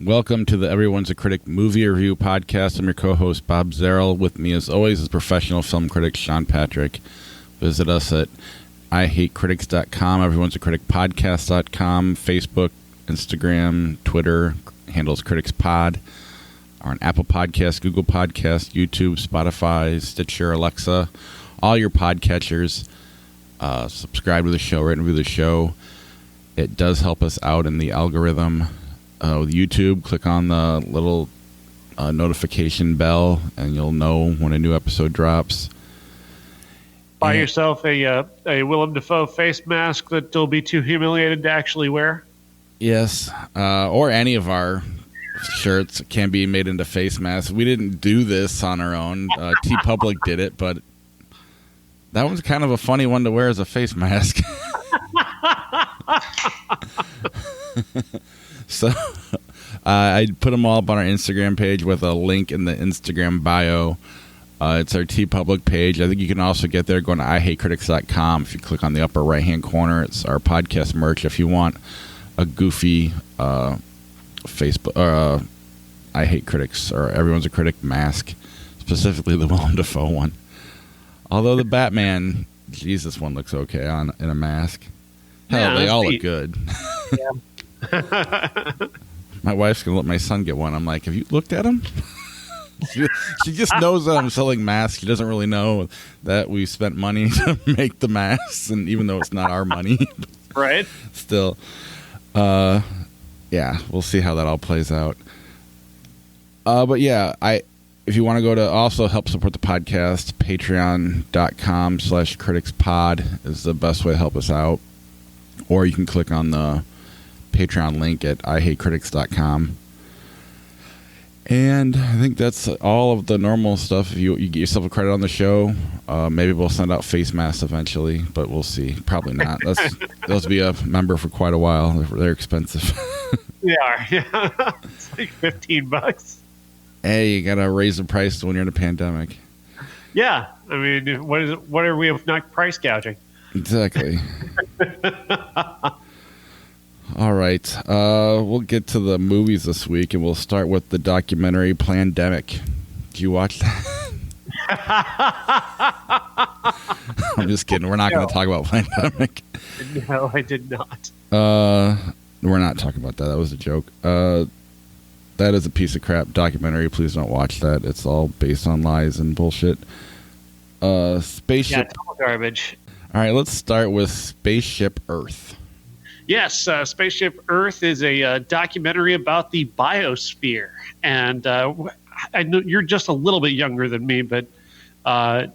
Welcome to the Everyone's a Critic movie review podcast. I'm your co-host, Bob Zarrell. With me, as always, is professional film critic Sean Patrick. Visit us at ihatecritics.com, Everyone's a Critic podcast.com, Facebook, Instagram, Twitter, handles Critics Pod, or on Apple Podcasts, Google Podcasts, YouTube, Spotify, Stitcher, Alexa, all your podcatchers. Subscribe to the show, rate and review the show. It does help us out in the algorithm. With YouTube, click on the little notification bell, and you'll know when a new episode drops. Buy yourself a Willem Dafoe face mask that you'll be too humiliated to actually wear. Yes, or any of our shirts can be made into face masks. We didn't do this on our own. TeePublic did it, but that one's kind of a funny one to wear as a face mask. So I put them all up on our Instagram page with a link in the Instagram bio. It's our TeePublic page. I think you can also get there going to ihatecritics.com. If you click on the upper right-hand corner, it's our podcast merch. If you want a goofy Facebook I Hate Critics or Everyone's a Critic mask, specifically the Willem Dafoe one. Although the Batman Jesus one looks okay in a mask. Hell, they all look good. Yeah. My wife's gonna let my son get one. I'm like, have you looked at him? She just knows that I'm selling masks. She doesn't really know that we spent money to make the masks, and even though it's not our money, right? Still, yeah, we'll see how that all plays out. But yeah, if you want to go to also help support the podcast, patreon.com/criticspod is the best way to help us out. Or you can click on the Patreon link at ihatecritics.com. And I think that's all of the normal stuff. If you get yourself a credit on the show, maybe we'll send out face masks eventually, but we'll see. Probably not. Those will be a member for quite a while. They're expensive. They are. Yeah. It's like $15. Hey, you got to raise the price when you're in a pandemic. Yeah. I mean, what are we if not price gouging? Exactly. All right. We'll get to the movies this week, and we'll start with the documentary Plandemic. Did you watch that? I'm just kidding. We're not going to talk about Plandemic. No, I did not. We're not talking about that. That was a joke. That is a piece of crap documentary. Please don't watch that. It's all based on lies and bullshit. Spaceship. Yeah, total garbage. All right, let's start with Spaceship Earth. Yes, Spaceship Earth is a documentary about the Biosphere. And I know you're just a little bit younger than me, but do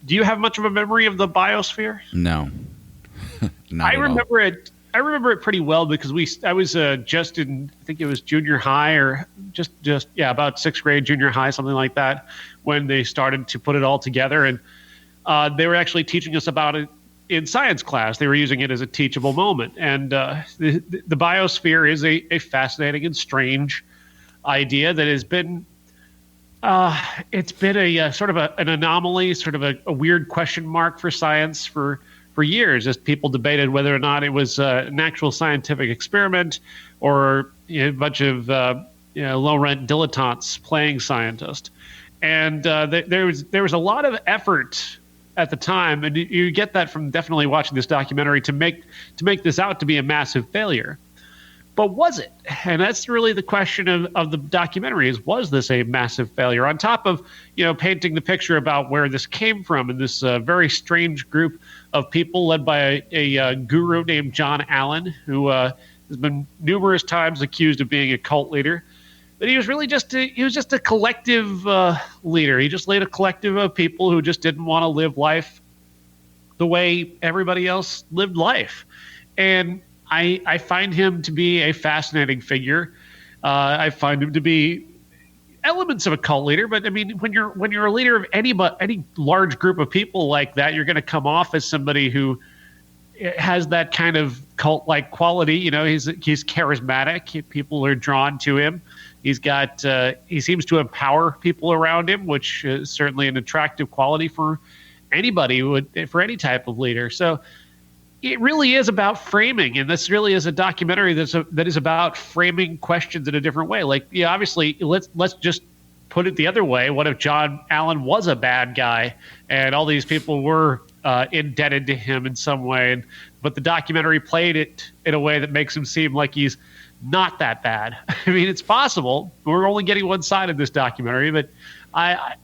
you have much of a memory of the Biosphere? No. I remember it. I remember it pretty well because I was just in, I think it was junior high or just about sixth grade, junior high, something like that, when they started to put it all together. And they were actually teaching us about it in science class. They were using it as a teachable moment. And the Biosphere is a fascinating and strange idea that has been, it's been a sort of an anomaly, sort of a weird question mark for science for years, as people debated whether or not it was an actual scientific experiment or a bunch of low-rent dilettantes playing scientist. And there was a lot of effort at the time, and you get that from definitely watching this documentary, to make this out to be a massive failure. But was it? And that's really the question of the documentary: was this a massive failure? On top of painting the picture about where this came from, and this very strange group of people led by a guru named John Allen, who has been numerous times accused of being a cult leader. But he was really just a collective leader. He just led a collective of people who just didn't want to live life the way everybody else lived life. And I find him to be a fascinating figure. I find him to be elements of a cult leader. But I mean, when you're a leader of any large group of people like that, you're going to come off as somebody who has that kind of cult-like quality. He's charismatic. People are drawn to him. He seems to empower people around him, which is certainly an attractive quality for anybody for any type of leader. So, it really is about framing, and this really is a documentary that is about framing questions in a different way. Like, yeah, obviously, let's just put it the other way. What if John Allen was a bad guy, and all these people were indebted to him in some way? But the documentary played it in a way that makes him seem like he's not that bad. I mean, it's possible. We're only getting one side of this documentary, but I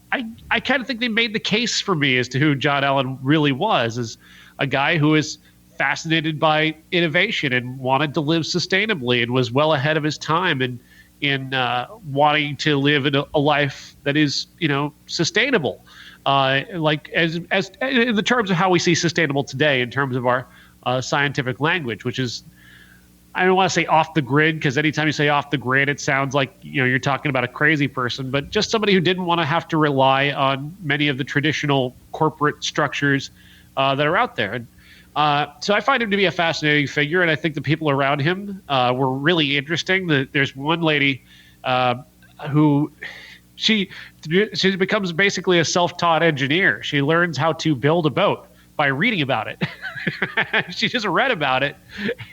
kind of think they made the case for me as to who John Allen really was, as a guy who is fascinated by innovation and wanted to live sustainably and was well ahead of his time in wanting to live in a life that is, sustainable. Like as in the terms of how we see sustainable today in terms of our scientific language, which is, I don't want to say off the grid, because anytime you say off the grid, it sounds like you're talking about a crazy person, but just somebody who didn't want to have to rely on many of the traditional corporate structures that are out there. And so I find him to be a fascinating figure, and I think the people around him were really interesting. There's one lady who she becomes basically a self-taught engineer. She learns how to build a boat by reading about it. She just read about it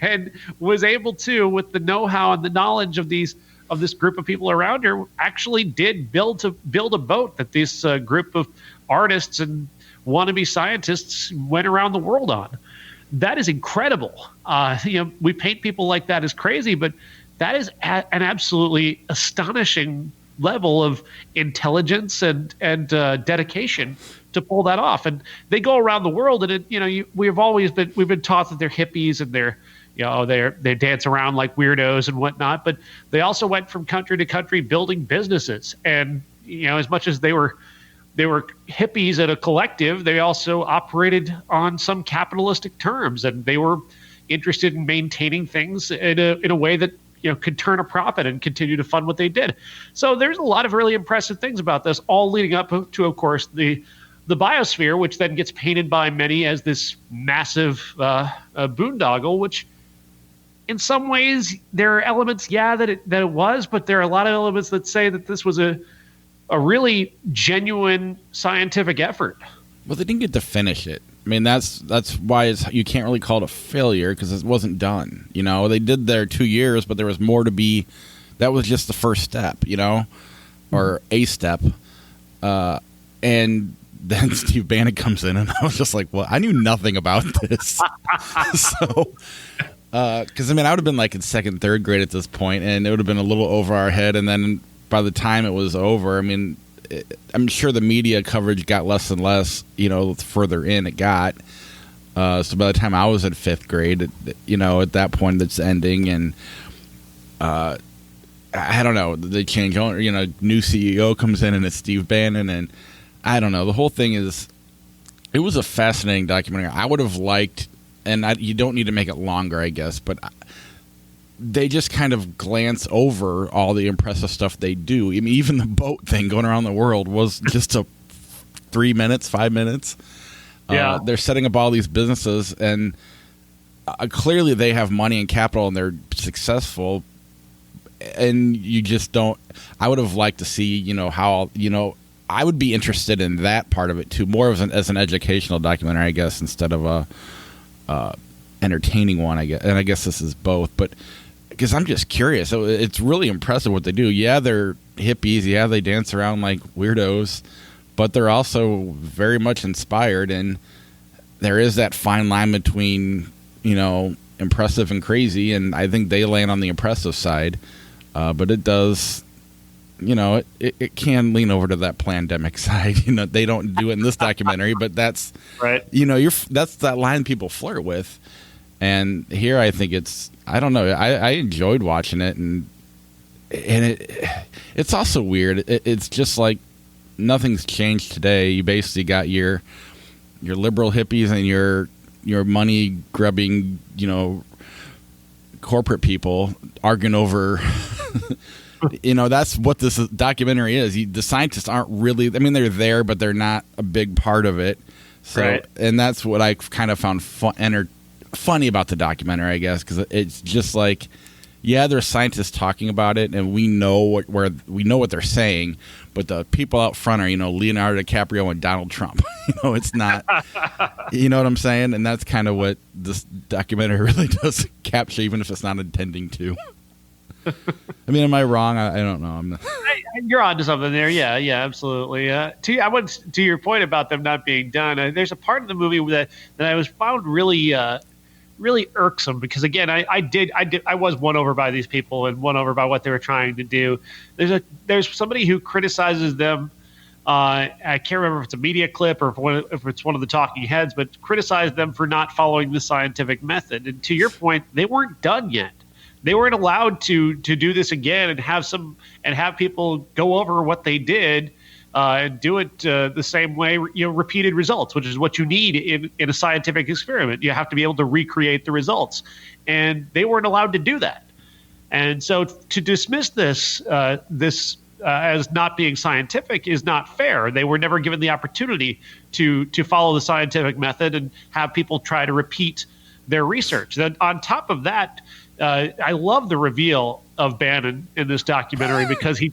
and was able to, with the know-how and the knowledge of this group of people around her, actually did build a boat that this group of artists and wannabe scientists went around the world on. That is incredible. We paint people like that as crazy, but that is an absolutely astonishing level of intelligence and dedication to pull that off. And they go around the world, and we've been taught that they're hippies and they dance around like weirdos and whatnot. But they also went from country to country building businesses, and as much as they were hippies at a collective, they also operated on some capitalistic terms, and they were interested in maintaining things in a way that could turn a profit and continue to fund what they did. So there's a lot of really impressive things about this, all leading up to, of course, the Biosphere, which then gets painted by many as this massive boondoggle, which in some ways there are elements, that it was, but there are a lot of elements that say that this was a really genuine scientific effort. Well, they didn't get to finish it. I mean, that's why you can't really call it a failure, because it wasn't done. They did their 2 years, but there was more to be. That was just the first step, or a step. And then Steve Bannon comes in, and I was just like, well, I knew nothing about this. So, because I would have been like in second, third grade at this point, and it would have been a little over our head. And then by the time it was over, I'm sure the media coverage got less and less, the further in it got. So by the time I was in fifth grade, at that point it's ending, and I don't know, they change owner, new CEO comes in, and it's Steve Bannon, and I don't know. The whole thing it was a fascinating documentary. I would have liked, and you don't need to make it longer, I guess, but they just kind of glance over all the impressive stuff they do. Even the boat thing going around the world was just 5 minutes. Yeah. They're setting up all these businesses, and clearly they have money and capital, and they're successful. And you just don't. I would have liked to see, how, I would be interested in that part of it too, more as an educational documentary, I guess, instead of a entertaining one, I guess. And I guess this is both, but because I'm just curious. So it's really impressive what they do. Yeah, they're hippies. Yeah, they dance around like weirdos, but they're also very much inspired, and there is that fine line between, impressive and crazy, and I think they land on the impressive side. But it does, it can lean over to that plandemic side. They don't do it in this documentary, but that's right. That's that line people flirt with. And here I think I don't know. I enjoyed watching it, and it's also weird. It's just like nothing's changed today. You basically got your liberal hippies and your money grubbing, corporate people arguing over. That's what this documentary is. The scientists aren't really. They're there, but they're not a big part of it. So, right. And that's what I kind of found funny about the documentary, I guess, because it's just like yeah, there's scientists talking about it, and we know what they're saying, but the people out front are, Leonardo DiCaprio and Donald Trump. It's not, you know what I'm saying? And that's kind of what this documentary really does capture, even if it's not intending to. I mean, am I wrong? I don't know. You're onto something there. Yeah, absolutely. To your point about them not being done, there's a part of the movie that I was found really irksome because, again, I was won over by these people and won over by what they were trying to do. There's somebody who criticizes them. I can't remember if it's a media clip or if it's one of the talking heads, but criticized them for not following the scientific method. And to your point, they weren't done yet. They weren't allowed to do this again and have people go over what they did and do it the same way, repeated results, which is what you need in a scientific experiment. You have to be able to recreate the results, and they weren't allowed to do that. And so to dismiss this as not being scientific is not fair. They were never given the opportunity to follow the scientific method and have people try to repeat their research. Then on top of that, I love the reveal of Bannon in this documentary because it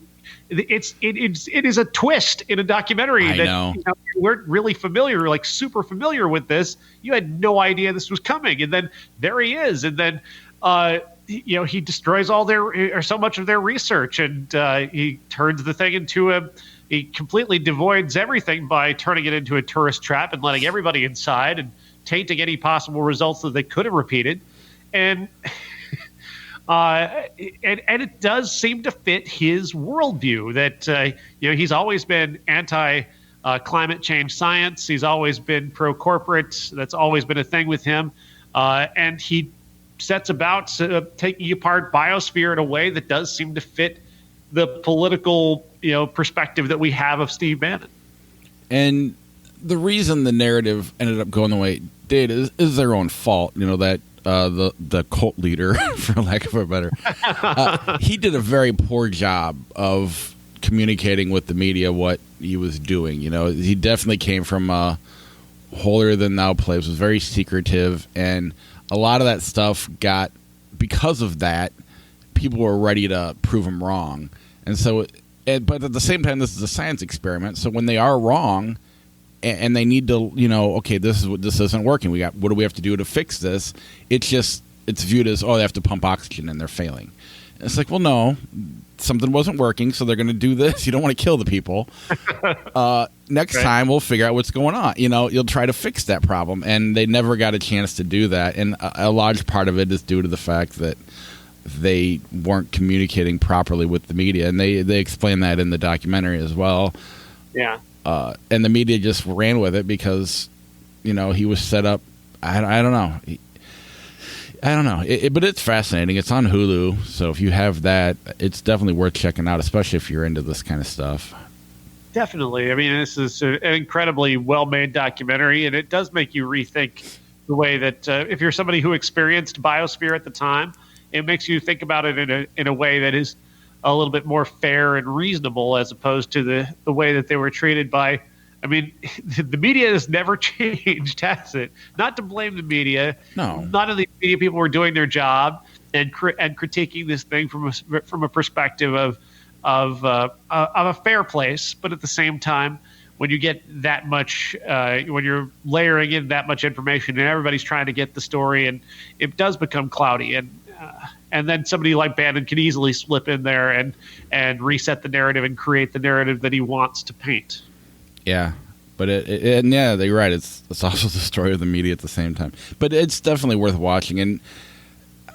is a twist in a documentary that you weren't really familiar, like super familiar with this. You had no idea this was coming, and then there he is, and then he destroys so much of their research, and he turns the thing into he completely devoids everything by turning it into a tourist trap and letting everybody inside and tainting any possible results that they could have repeated, and it does seem to fit his worldview that he's always been anti climate change science. He's always been pro corporate. That's always been a thing with him, and he sets about taking apart Biosphere in a way that does seem to fit the political perspective that we have of Steve Bannon. And the reason the narrative ended up going the way it did is their own fault. That. The cult leader, for lack of a better, he did a very poor job of communicating with the media what he was doing. He definitely came from a holier than thou place, was very secretive, and a lot of that stuff because of that, people were ready to prove him wrong. And so, but at the same time, this is a science experiment, so when they are wrong, and they need to, okay, this isn't working. What do we have to do to fix this? It's viewed as, they have to pump oxygen and they're failing. And it's like, well, no, something wasn't working, so they're going to do this. You don't want to kill the people. Next time we'll figure out what's going on. You'll try to fix that problem, and they never got a chance to do that. And a large part of it is due to the fact that they weren't communicating properly with the media, and they explain that in the documentary as well. Yeah. And the media just ran with it because, he was set up. I don't know. I don't know. But it's fascinating. It's on Hulu. So if you have that, it's definitely worth checking out, especially if you're into this kind of stuff. Definitely. I mean, this is an incredibly well-made documentary, and it does make you rethink the way that if you're somebody who experienced Biosphere at the time, it makes you think about it in a way that is a little bit more fair and reasonable as opposed to the way that they were treated by. I mean, the media has never changed, has it? Not to blame the media. No. None of the media people were doing their job and critiquing this thing from a perspective of a fair place. But at the same time, when you get that much, when you're layering in that much information and everybody's trying to get the story, and it does become cloudy. And then somebody like Bannon can easily slip in there and reset the narrative and create the narrative that he wants to paint. Yeah, but yeah, they're right. It's also the story of the media at the same time. But it's definitely worth watching. And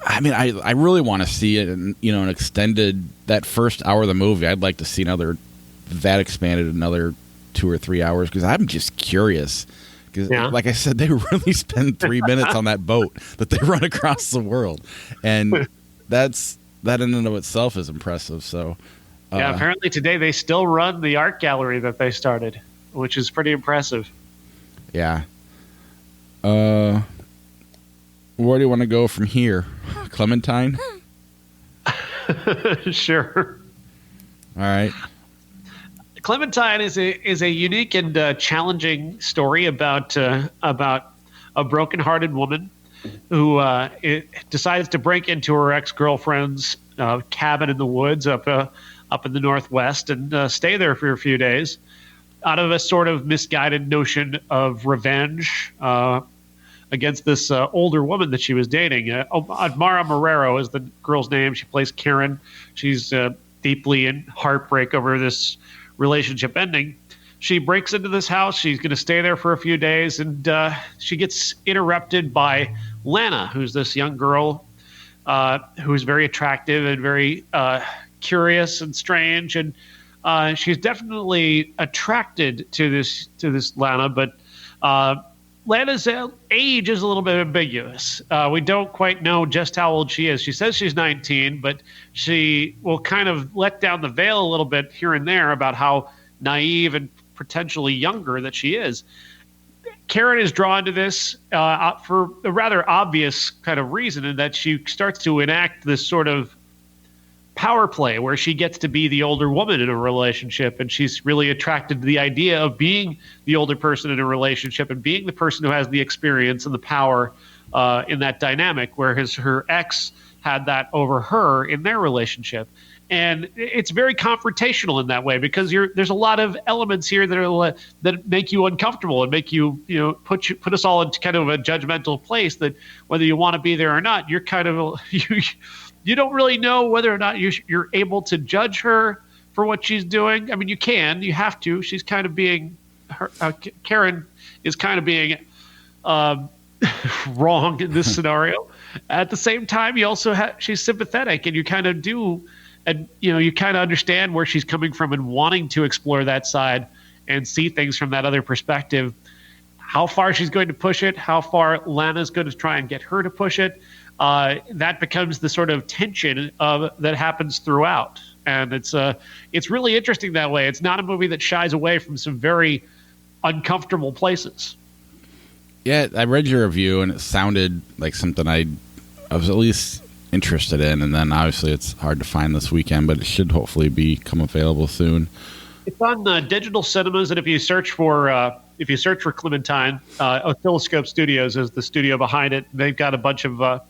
I mean, I really want to see it in, an extended, that first hour of the movie. I'd like to see expanded another 2 or 3 hours, because I'm just curious. Because, like I said, they really spend 3 minutes on that boat that they run across the world, and that in and of itself is impressive. So, apparently today they still run the art gallery that they started, which is pretty impressive. Yeah. Where do you want to go from here, Clementine? Sure. All right. Clementine is a unique and challenging story about a broken-hearted woman who decides to break into her ex-girlfriend's cabin in the woods up in the Northwest and stay there for a few days out of a sort of misguided notion of revenge against this older woman that she was dating. Admara Marrero is the girl's name. She plays Karen. She's deeply in heartbreak over this relationship ending. She breaks into this house. She's going to stay there for a few days, and she gets interrupted by Lana, who's this young girl who's very attractive and very curious and strange, and she's definitely attracted to this Lana, but Lana's age is a little bit ambiguous. We don't quite know just how old she is. She says she's 19, but she will kind of let down the veil a little bit here and there about how naive and potentially younger that she is. Karen is drawn to this for a rather obvious kind of reason, in that she starts to enact this sort of power play where she gets to be the older woman in a relationship, and she's really attracted to the idea of being the older person in a relationship and being the person who has the experience and the power in that dynamic, whereas her ex had that over her in their relationship. And it's very confrontational in that way, because there's a lot of elements here that make you uncomfortable and make you put us all into kind of a judgmental place, that whether you want to be there or not, you're kind of you don't really know whether or not you're able to judge her for what she's doing. I mean, you have to. She's kind of being Karen is kind of being wrong in this scenario. At the same time, you also she's sympathetic, and you kind of do. And, you kind of understand where she's coming from and wanting to explore that side and see things from that other perspective. How far she's going to push it, how far Lana's going to try and get her to push it, that becomes the sort of tension that happens throughout. And it's really interesting that way. It's not a movie that shies away from some very uncomfortable places. Yeah, I read your review, and it sounded like something I was at least interested in, and then obviously it's hard to find this weekend, but it should hopefully become available soon. It's on digital cinemas, and if you search for Clementine, Oscilloscope Studios is the studio behind it. They've got a bunch of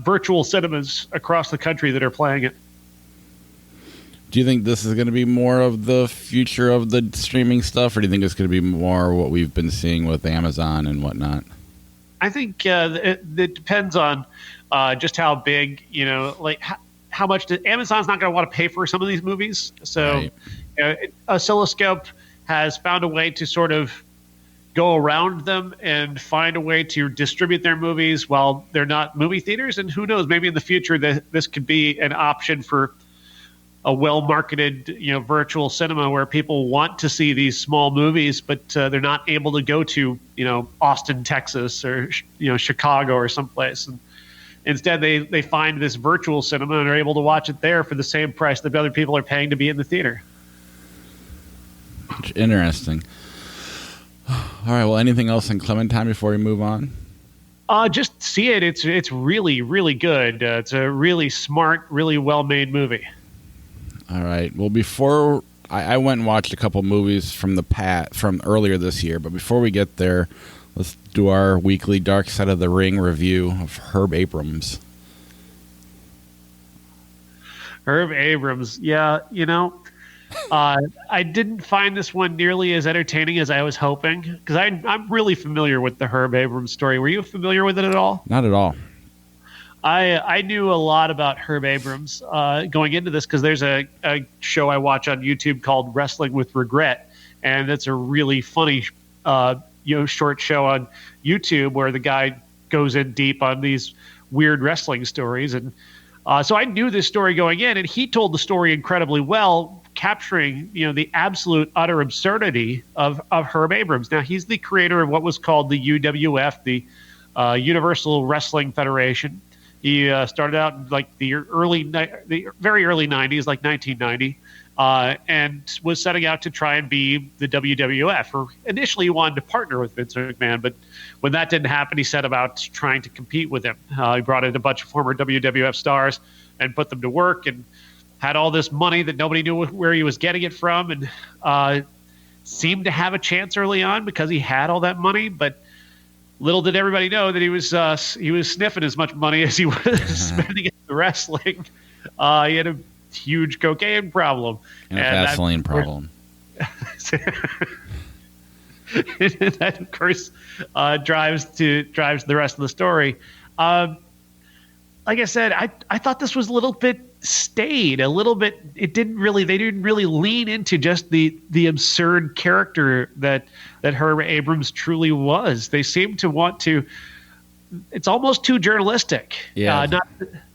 virtual cinemas across the country that are playing it. Do you think this is going to be more of the future of the streaming stuff, or do you think it's going to be more what we've been seeing with Amazon and whatnot? I think it depends on just how big, like how much Amazon's not going to want to pay for some of these movies. So right. Oscilloscope has found a way to sort of go around them and find a way to distribute their movies while they're not movie theaters. And who knows, maybe in the future this could be an option for a well-marketed, virtual cinema where people want to see these small movies, but they're not able to go to, Austin, Texas, or Chicago or someplace. And instead, they find this virtual cinema and are able to watch it there for the same price that other people are paying to be in the theater. Interesting. All right. Well, anything else on Clementine before we move on? Just see it. It's really, really good. It's a really smart, really well-made movie. All right. Well, before I went and watched a couple movies from earlier this year, but before we get there, let's do our weekly Dark Side of the Ring review of Herb Abrams. Herb Abrams, yeah, I didn't find this one nearly as entertaining as I was hoping, because I'm really familiar with the Herb Abrams story. Were you familiar with it at all? Not at all. I knew a lot about Herb Abrams going into this, because there's a show I watch on YouTube called Wrestling with Regret, and it's a really funny short show on YouTube where the guy goes in deep on these weird wrestling stories. And so I knew this story going in, and he told the story incredibly well, capturing the absolute utter absurdity of Herb Abrams. Now, he's the creator of what was called the UWF, the Universal Wrestling Federation. He started out in like the very early 90s, like 1990, and was setting out to try and be the WWF. Or initially, he wanted to partner with Vince McMahon, but when that didn't happen, he set about trying to compete with him. He brought in a bunch of former WWF stars and put them to work, and had all this money that nobody knew where he was getting it from, and seemed to have a chance early on because he had all that money. But little did everybody know that he was sniffing as much money as he was spending in the wrestling. He had a huge cocaine problem and a Vaseline problem. That, of course, drives the rest of the story. Like I said, I thought this was a little bit staid, a little bit. They didn't really lean into just the absurd character that Herb Abrams truly was. They seem to want to. It's almost too journalistic. Yeah.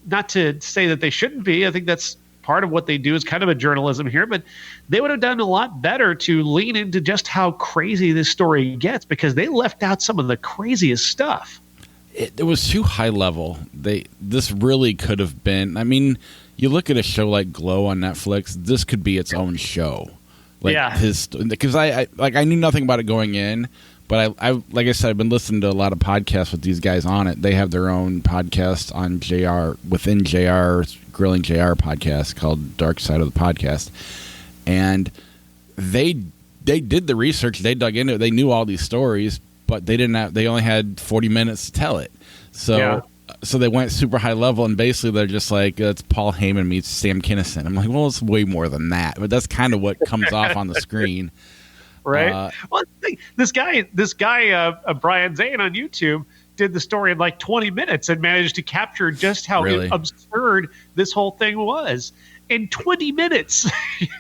Not to say that they shouldn't be. I think that's part of what they do is kind of a journalism here, but they would have done a lot better to lean into just how crazy this story gets, because they left out some of the craziest stuff. It was too high level. This really could have been. I mean, you look at a show like Glow on Netflix. This could be its own show. Because I knew nothing about it going in, but I like I said, I've been listening to a lot of podcasts with these guys on it. They have their own podcast on within JR's Grilling JR podcast called Dark Side of the Podcast, and they did the research. They dug into it. They knew all these stories, but they only had 40 minutes to tell it. So they went super high level, and basically they're just like, it's Paul Heyman meets Sam Kinison. I'm like, well, it's way more than that, but that's kind of what comes off on the screen. Right. Well, this guy, Brian Zane on YouTube did the story in like 20 minutes and managed to capture just how absurd this whole thing was in 20 minutes.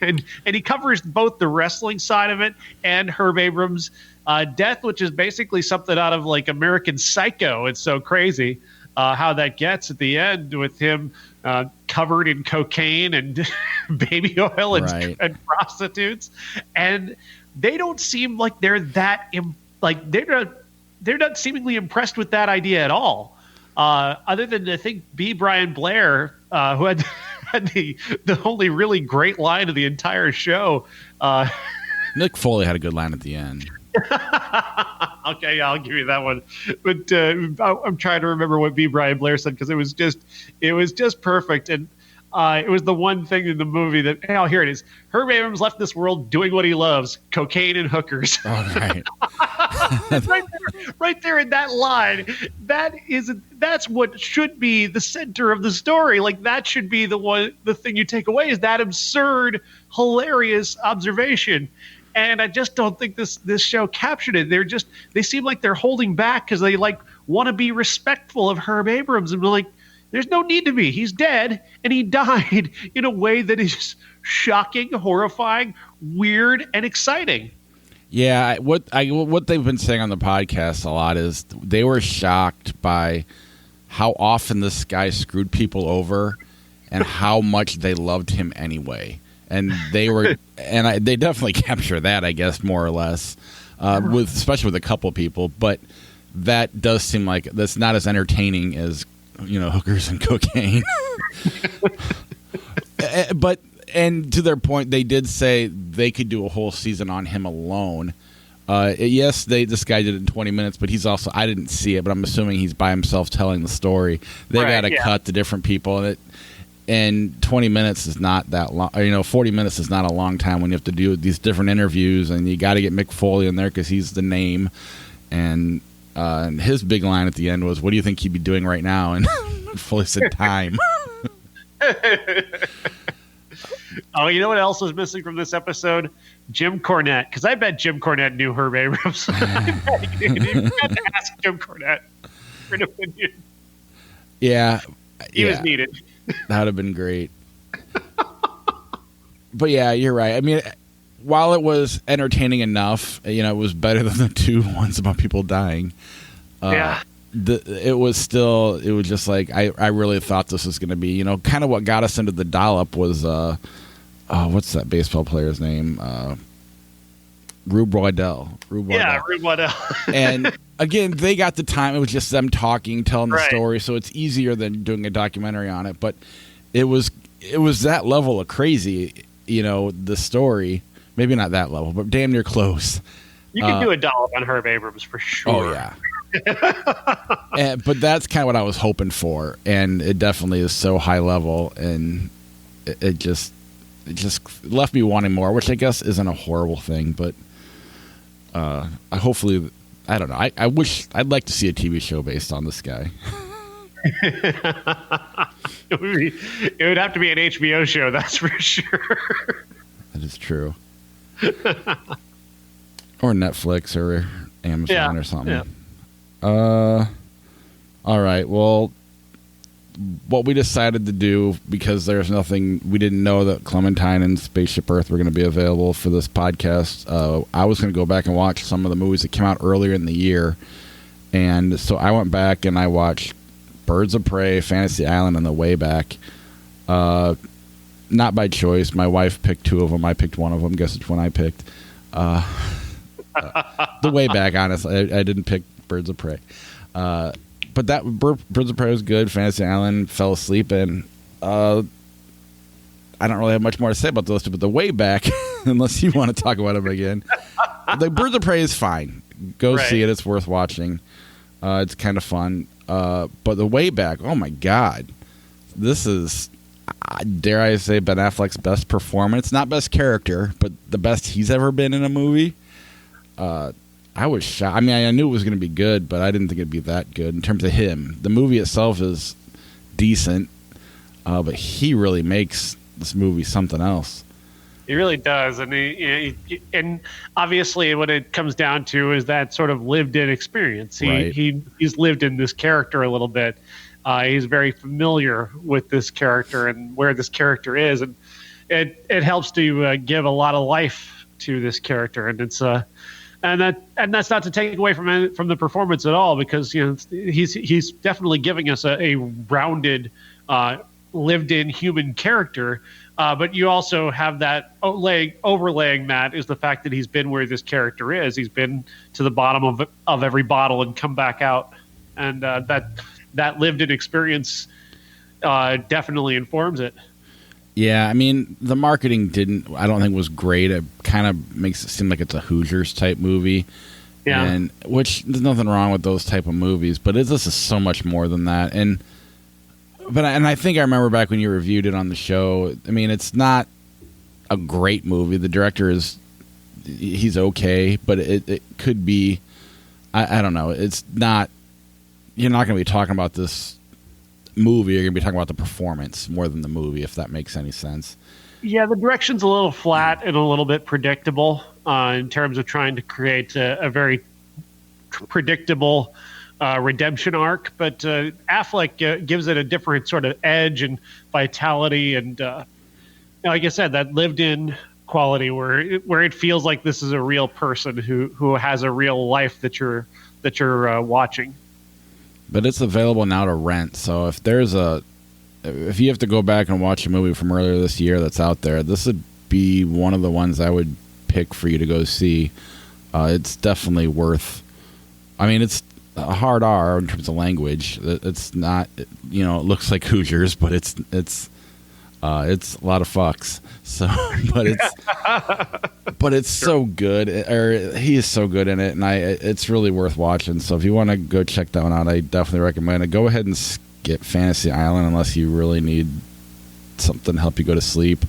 and he covers both the wrestling side of it and Herb Abrams' death, which is basically something out of like American Psycho. It's so crazy how that gets at the end with him covered in cocaine and baby oil and prostitutes. And they don't seem like they're that they're not seemingly impressed with that idea at all. Other than, I think, B. Brian Blair, who had the only really great line of the entire show. Mick Foley had a good line at the end. Okay, I'll give you that one. But I'm trying to remember what B. Brian Blair said, because it was just perfect. And it was the one thing in the movie that, oh, here it is. Herb Abrams left this world doing what he loves, cocaine and hookers. All right. right there in that line. That's what should be the center of the story. Like, that should be the thing you take away, is that absurd, hilarious observation. And I just don't think this show captured it. They seem like they're holding back because they want to be respectful of Herb Abrams, and like, there's no need to be. He's dead, and he died in a way that is shocking, horrifying, weird, and exciting. Yeah, what they've been saying on the podcast a lot is they were shocked by how often this guy screwed people over and how much they loved him anyway. And they were, they definitely capture that, I guess, more or less, especially with a couple people. But that does seem like that's not as entertaining as, hookers and cocaine. And to their point, they did say they could do a whole season on him alone. Yes, this guy did it in 20 minutes, but he's also, I didn't see it, but I'm assuming he's by himself telling the story. They got to cut to different people, and 20 minutes is not that long. 40 minutes is not a long time when you have to do these different interviews, and you got to get Mick Foley in there because he's the name. And his big line at the end was, "What do you think he'd be doing right now?" And Foley said, "Time." Oh, you know what else was missing from this episode? Jim Cornette, because I bet Jim Cornette knew Herb Abrams. You had to ask Jim Cornette for an opinion. Yeah. He was needed. That would have been great. But yeah, you're right. I mean, while it was entertaining enough, it was better than the two ones about people dying. It was just like, I really thought this was going to be, kind of what got us into the dollop was, what's that baseball player's name? Rube Waddell. Yeah, Rube Waddell. And again, they got the time. It was just them talking, telling the story, so it's easier than doing a documentary on it. But it was that level of crazy, the story. Maybe not that level, but damn near close. You can do a dollop on Herb Abrams for sure. Oh, yeah. But that's kind of what I was hoping for, and it definitely is so high level, and it just left me wanting more, which I guess isn't a horrible thing, but hopefully I don't know. I'd like to see a TV show based on this guy. It would have to be an HBO show, that's for sure. That is true. Or Netflix or Amazon or something. Yeah. All right. Well, what we decided to do, because there's nothing, we didn't know that Clementine and Spaceship Earth were going to be available for this podcast. I was going to go back and watch some of the movies that came out earlier in the year. And so I went back and I watched Birds of Prey, Fantasy Island, and The Way Back. Not by choice. My wife picked two of them. I picked one of them. Guess which one I picked. The Way Back, honestly. I didn't pick Birds of Prey. But that Birds of Prey was good. Fantasy Island, fell asleep, and I don't really have much more to say about those two. But The Way Back, unless you want to talk about them again, the Birds of Prey is fine. Go see it; it's worth watching. It's kind of fun. But The Way Back, oh my God, this is, dare I say, Ben Affleck's best performance. Not best character, but the best he's ever been in a movie. I was shocked. I mean, I knew it was going to be good, but I didn't think it'd be that good in terms of him. The movie itself is decent, but he really makes this movie something else. He really does, and and obviously, what it comes down to is that sort of lived-in experience. He's lived in this character a little bit. He's very familiar with this character and where this character is, and it helps to give a lot of life to this character, and it's and that's not to take away from the performance at all, because he's definitely giving us a rounded, lived-in human character. But you also have that overlaying that is the fact that he's been where this character is. He's been to the bottom of every bottle and come back out, and that lived-in experience definitely informs it. Yeah, I mean, the marketing I don't think was great. It kind of makes it seem like it's a Hoosiers type movie. Yeah. And which there's nothing wrong with those type of movies, but this is so much more than that. And I think I remember back when you reviewed it on the show. I mean, it's not a great movie. The director he's okay, but it could be, I don't know. It's not, you're not going to be talking about this movie. You're going to be talking about the performance more than the movie, if that makes any sense. Yeah, the direction's a little flat and a little bit predictable in terms of trying to create a very predictable redemption arc, but Affleck gives it a different sort of edge and vitality, and like I said, that lived-in quality where it feels like this is a real person who has a real life that you're watching. But it's available now to rent, so if you have to go back and watch a movie from earlier this year that's out there, this would be one of the ones I would pick for you to go see. It's definitely worth. I mean, it's a hard R in terms of language. It's not, it looks like Hoosiers, but it's a lot of fucks. So, but it's so good. He is so good in it, and it's really worth watching. So if you want to go check that one out, I definitely recommend it. Go ahead and skip Fantasy Island unless you really need something to help you go to sleep.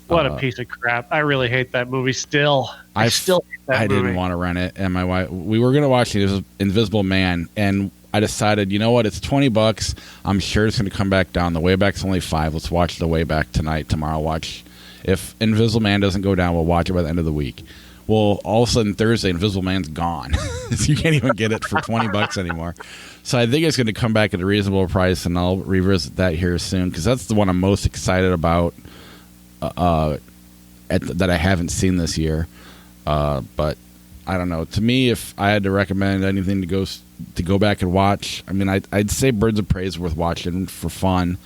What a piece of crap! I really hate that movie. Still, I still hate that movie. Didn't want to rent it, and my wife. We were going to watch the Invisible Man, and I decided, you know what? It's $20. I'm sure it's going to come back down. The Way Back's only $5. Let's watch The Way Back tonight. Tomorrow, watch. If Invisible Man doesn't go down, we'll watch it by the end of the week. Well, all of a sudden Thursday, Invisible Man's gone. So you can't even get it for $20 anymore. So I think it's going to come back at a reasonable price, and I'll revisit that here soon, because that's the one I'm most excited about. That I haven't seen this year, but I don't know. To me, if I had to recommend anything to go back and watch, I mean, I'd say Birds of Prey is worth watching for fun.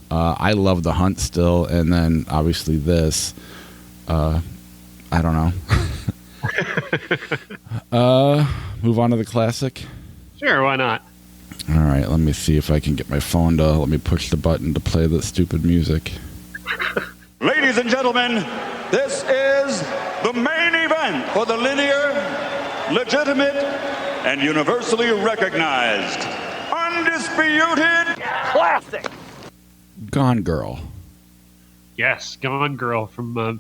I love The Hunt still, and then obviously this. I don't know. Move on to the classic. Sure, why not? All right, let me see if I can get my phone to let me push the button to play the stupid music. Ladies and gentlemen, this is the main event for the linear, legitimate, and universally recognized, undisputed classic Gone Girl. Yes, Gone Girl from the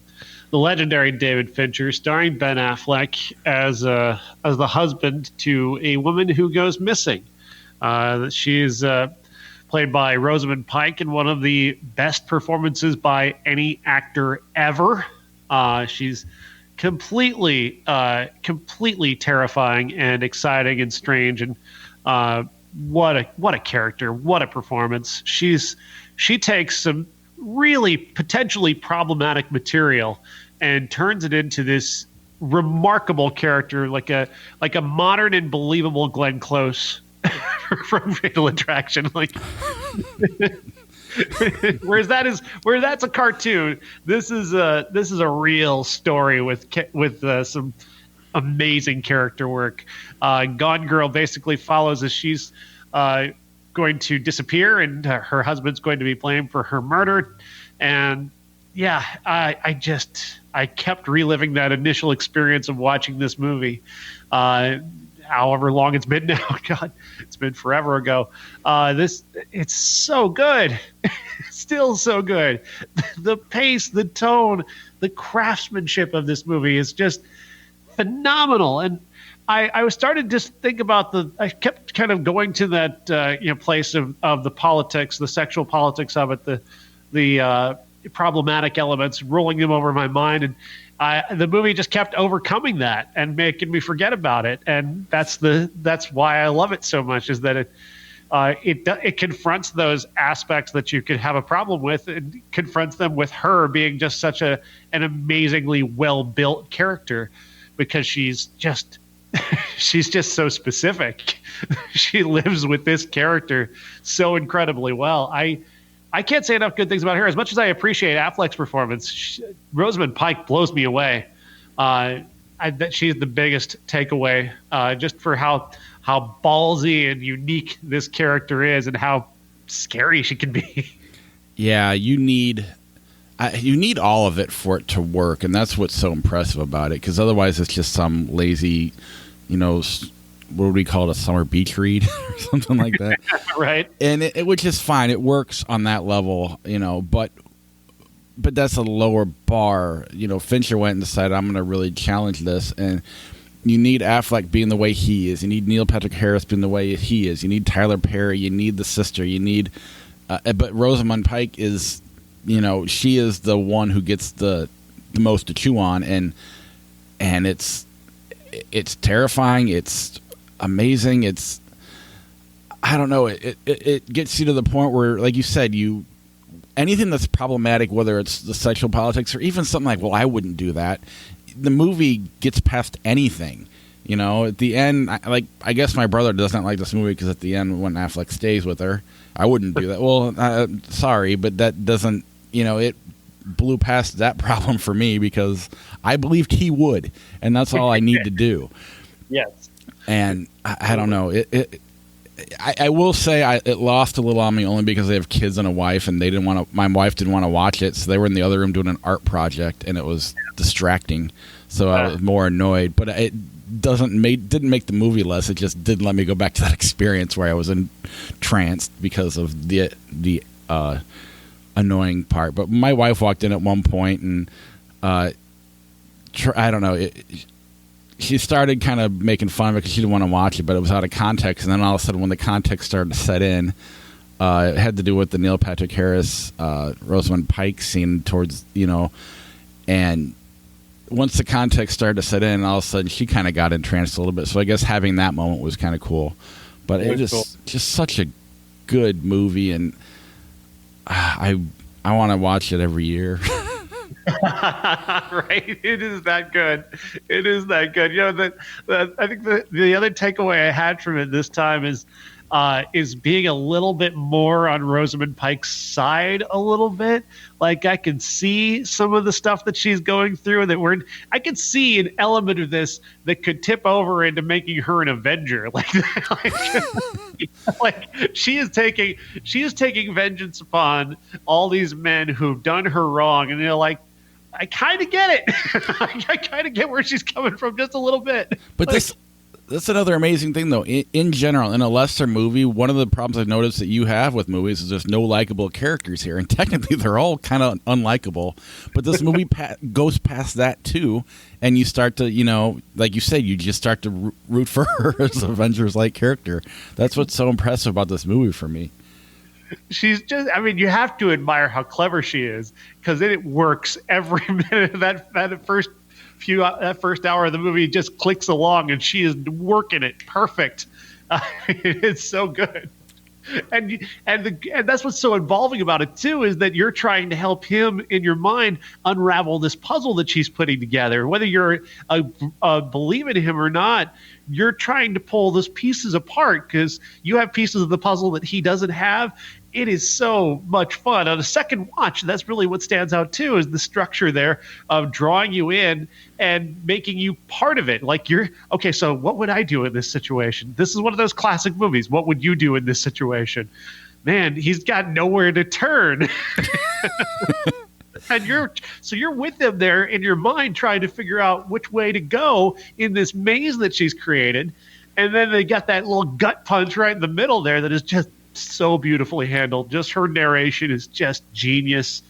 legendary David Fincher, starring Ben Affleck as the husband to a woman who goes missing. She's played by Rosamund Pike in one of the best performances by any actor ever. She's completely terrifying and exciting and strange, and what a character, what a performance. She takes some really potentially problematic material and turns it into this remarkable character, like a modern and believable Glenn Close from Fatal Attraction. Like, whereas that's a cartoon, this is a real story with some amazing character work. Gone Girl basically follows as she's going to disappear, and her husband's going to be blamed for her murder. And yeah, I kept reliving that initial experience of watching this movie. However long it's been now, God, it's been forever ago. It's so good. Still so good. The pace, the tone, the craftsmanship of this movie is just phenomenal. And I was starting to just think about I kept kind of going to that place of the politics, the sexual politics of it, the problematic elements, rolling them over my mind, and the movie just kept overcoming that and making me forget about it. And that's why I love it so much, is that it confronts those aspects that you could have a problem with, and confronts them with her being just such an amazingly well-built character, because she's just so specific. She lives with this character so incredibly well. I can't say enough good things about her. As much as I appreciate Affleck's performance, Rosamund Pike blows me away. She's the biggest takeaway, just for how ballsy and unique this character is, and how scary she can be. Yeah, you need all of it for it to work, and that's what's so impressive about it. Because otherwise, it's just some lazy, what would we call it, a summer beach read or something like that. Right. And which is fine. It works on that level, but that's a lower bar. Fincher went and decided, I'm going to really challenge this. And you need Affleck being the way he is. You need Neil Patrick Harris being the way he is. You need Tyler Perry. You need the sister. You need, but Rosamund Pike is, she is the one who gets the most to chew on. And it's terrifying. It's amazing. It's, I don't know. It gets you to the point where, like you said, anything that's problematic, whether it's the sexual politics or even something like, well, I wouldn't do that. The movie gets past anything. At the end, I guess my brother doesn't like this movie because at the end, when Affleck stays with her, I wouldn't do that. Well, sorry, but that doesn't, it blew past that problem for me, because I believed he would, and that's all I need to do. Yes. And I don't know. I will say it lost a little on me, only because they have kids and a wife, and my wife didn't want to watch it, so they were in the other room doing an art project, and it was distracting. So I was more annoyed. But it didn't make the movie less. It just didn't let me go back to that experience where I was entranced because of the annoying part. But my wife walked in at one point, and I don't know. She started kind of making fun of it because she didn't want to watch it, but it was out of context. And then all of a sudden, when the context started to set in, it had to do with the Neil Patrick Harris, Rosamund Pike scene towards, and once the context started to set in, all of a sudden she kind of got entranced a little bit. So I guess having that moment was kind of cool. But it just such a good movie, and I want to watch it every year. Right, it is that good. It is that good. I think the other takeaway I had from it this time is being a little bit more on Rosamund Pike's side a little bit. Like, I can see some of the stuff that she's going through, I could see an element of this that could tip over into making her an Avenger. Like she is taking vengeance upon all these men who've done her wrong, and I kind of get it. I kind of get where she's coming from just a little bit. But That's another amazing thing, though. In general, in a lesser movie, one of the problems I've noticed that you have with movies is there's no likable characters here. And technically, they're all kind of unlikable. But this movie goes past that, too. And you start to, like you said, you just start to root for her as an Avengers-like character. That's what's so impressive about this movie for me. She's just, you have to admire how clever she is, because it works every minute of that first hour of the movie. Just clicks along and she is working it perfect. It's so good. And that's what's so involving about it too, is that you're trying to help him in your mind unravel this puzzle that she's putting together. Whether you're believe in him or not, you're trying to pull those pieces apart because you have pieces of the puzzle that he doesn't have. It is so much fun. On a second watch, that's really what stands out too, is the structure there of drawing you in and making you part of it. Like okay, so what would I do in this situation? This is one of those classic movies. What would you do in this situation? Man, he's got nowhere to turn. And you're with them there in your mind trying to figure out which way to go in this maze that she's created. And then they got that little gut punch right in the middle there that is just so beautifully handled. Just her narration is just genius.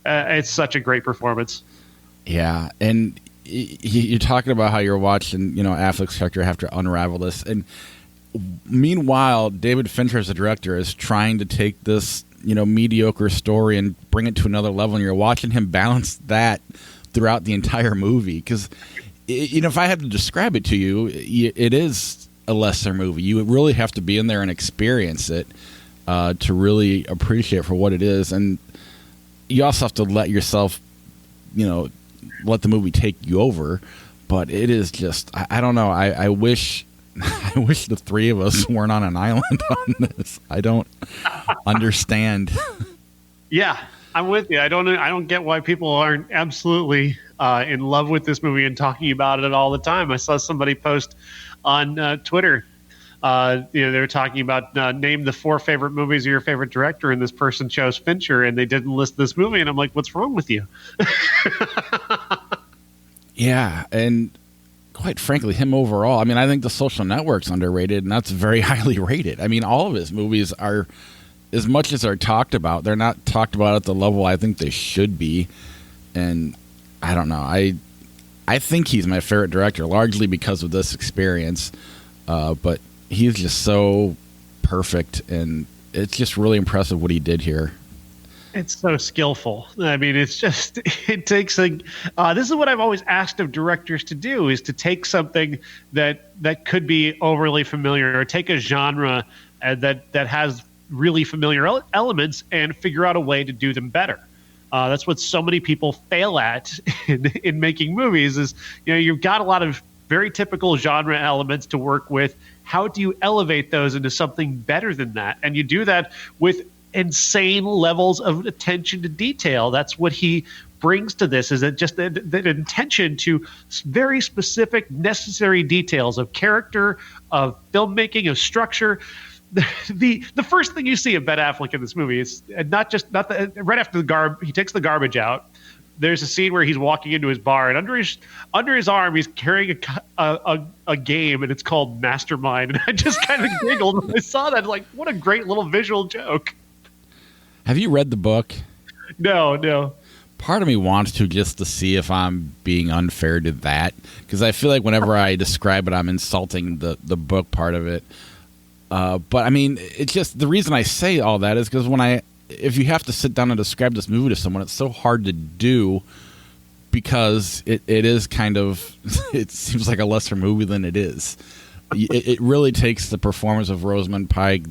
It's such a great performance. Yeah, and you're talking about how you're watching, Affleck's character have to unravel this. And meanwhile, David Fincher as a director is trying to take this mediocre story and bring it to another level, and you're watching him balance that throughout the entire movie. Because if I had to describe it to you, it is a lesser movie. You really have to be in there and experience it to really appreciate it for what it is, and you also have to let yourself let the movie take you over. But it is just, I don't know, I wish the three of us weren't on an island on this. I don't understand. Yeah, I'm with you. I don't get why people aren't absolutely in love with this movie and talking about it all the time. I saw somebody post on Twitter. They were talking about name the 4 favorite movies of your favorite director, and this person chose Fincher, and they didn't list this movie. And I'm like, what's wrong with you? Yeah, and quite frankly, him overall, I think The Social Network's underrated, and that's very highly rated. All of his movies are, as much as they're talked about, they're not talked about at the level I think they should be. And I don't know. I think he's my favorite director, largely because of this experience. But he's just so perfect, and it's just really impressive what he did here. It's so skillful. It takes this is what I've always asked of directors to do, is to take something that could be overly familiar, or take a genre that has really familiar elements and figure out a way to do them better. That's what so many people fail at in making movies is, you've got a lot of very typical genre elements to work with. How do you elevate those into something better than that? And you do that with insane levels of attention to detail. That's what he brings to this, is that just the attention to very specific, necessary details of character, of filmmaking, of structure. The first thing you see of Ben Affleck in this movie is right after he takes the garbage out. There's a scene where he's walking into his bar, and under his arm he's carrying a game, and it's called Mastermind. And I just kind of giggled when I saw that. Like, what a great little visual joke. Have you read the book? No. Part of me wants to, just to see if I'm being unfair to that, because I feel like whenever I describe it, I'm insulting the book part of it. But it's just, the reason I say all that is because if you have to sit down and describe this movie to someone, it's so hard to do, because it is kind of, it seems like a lesser movie than it is. It really takes the performance of Rosamund Pike,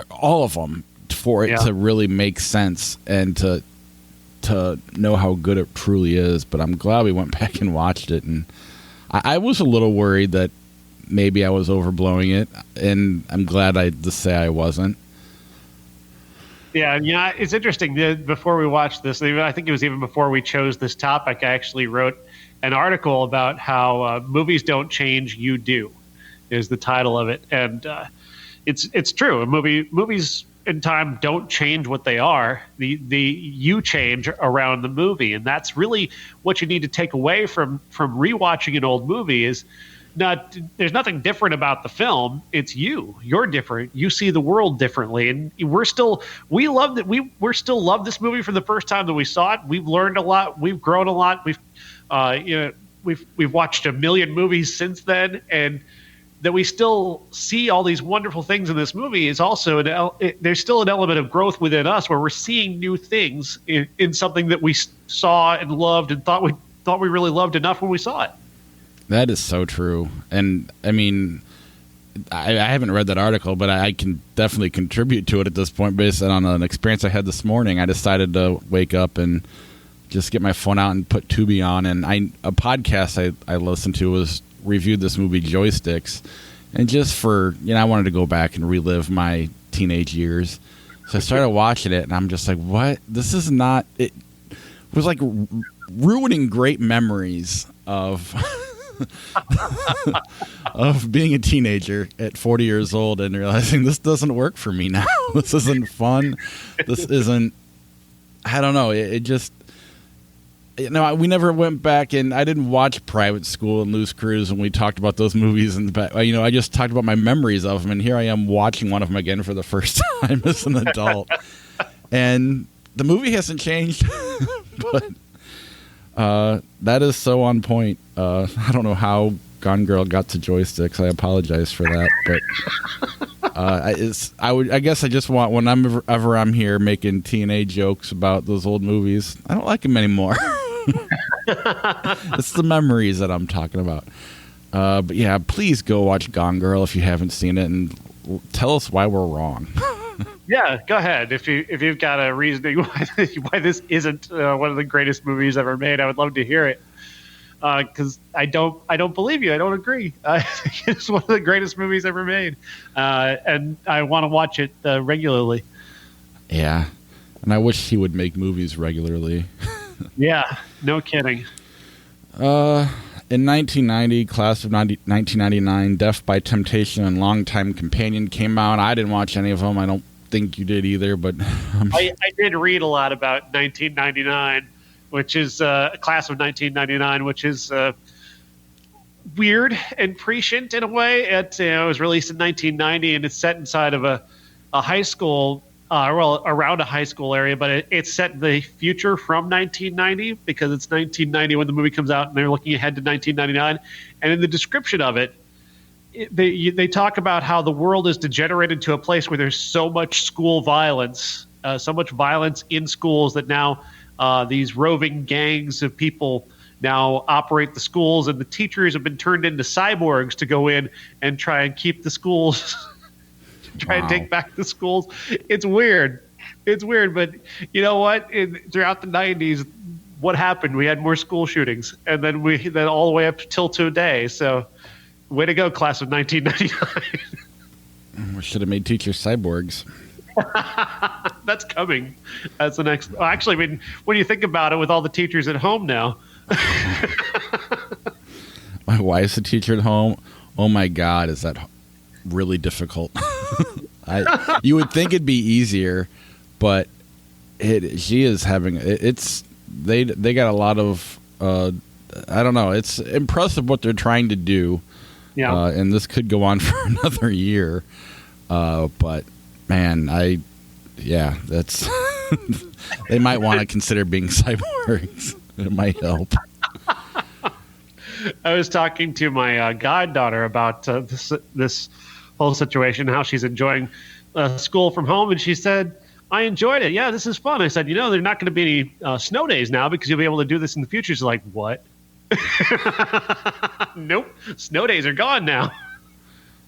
all of them, for it to really make sense and to know how good it truly is. But I'm glad we went back and watched it, and I was a little worried that maybe I was overblowing it, and I'm glad I just say I wasn't. Yeah, it's interesting. Before we watched this, I think it was even before we chose this topic, I actually wrote an article about how movies don't change, you do, is the title of it. And it's true. Movies in time don't change what they are. You change around the movie, and that's really what you need to take away from rewatching an old movie is there's nothing different about the film. It's you're different. You see the world differently, and we still love this movie from the first time that we saw it. We've learned a lot. We've grown a lot. We've watched a million movies since then, and that we still see all these wonderful things in this movie is also there's still an element of growth within us where we're seeing new things in something that we saw and loved and thought we really loved enough when we saw it. That is so true. And I mean, I haven't read that article, but I can definitely contribute to it at this point based on an experience I had this morning. I decided to wake up and just get my phone out and put Tubi on. And a podcast I listened to reviewed this movie Joysticks. And just for, I wanted to go back and relive my teenage years. So I started watching it, and I'm just like, what? This is not... It was like ruining great memories of... of being a teenager at 40 years old and realizing this doesn't work for me now. This isn't fun. This isn't... I don't know. It just... we never went back, and I didn't watch Private School and Loose Cruise when we talked about those movies in the back. I just talked about my memories of them, and here I am watching one of them again for the first time as an adult. And the movie hasn't changed, but that is so on point. I don't know how Gone Girl got to Joysticks. I apologize for that, but I guess I just want, whenever I'm here making TNA jokes about those old movies, I don't like them anymore. It's the memories that I'm talking about. But yeah, please go watch Gone Girl if you haven't seen it, and tell us why we're wrong. Yeah, go ahead. If you've got a reasoning why this isn't one of the greatest movies ever made, I would love to hear it. Because I don't believe you. I don't agree. It's one of the greatest movies ever made, and I want to watch it regularly. Yeah, and I wish he would make movies regularly. Yeah, no kidding. In 1990, class of 1999, Death by Temptation and Longtime Companion came out. I didn't watch any of them. I don't think you did either, but I did read a lot about 1999, which is a class of 1999, which is weird and prescient in a way. It was released in 1990, and it's set inside of a high school, around a high school area, but it's set in the future from 1990 because it's 1990 when the movie comes out, and they're looking ahead to 1999. And in the description of it, they talk about how the world is degenerated to a place where there's so much school violence, so much violence in schools that now these roving gangs of people now operate the schools, and the teachers have been turned into cyborgs to go in and try and keep the schools, and take back the schools. It's weird. But you know what? Throughout the 90s, what happened? We had more school shootings, and then all the way up till today. So, way to go, class of 1999. We should have made teachers cyborgs. That's coming. That's the next. Actually, I mean, when you think about it, with all the teachers at home now. My wife's a teacher at home. Oh my God, is that really difficult? You would think it'd be easier, but she is having it's. They got a lot of. I don't know. It's impressive what they're trying to do. Yeah. And this could go on for another year. But man, that's they might want to consider being cyborgs. It might help. I was talking to my goddaughter about this whole situation, how she's enjoying school from home, and she said, "I enjoyed it. Yeah, this is fun." I said, "There are not going to be any snow days now because you'll be able to do this in the future." She's like, "What?" Nope, snow days are gone now.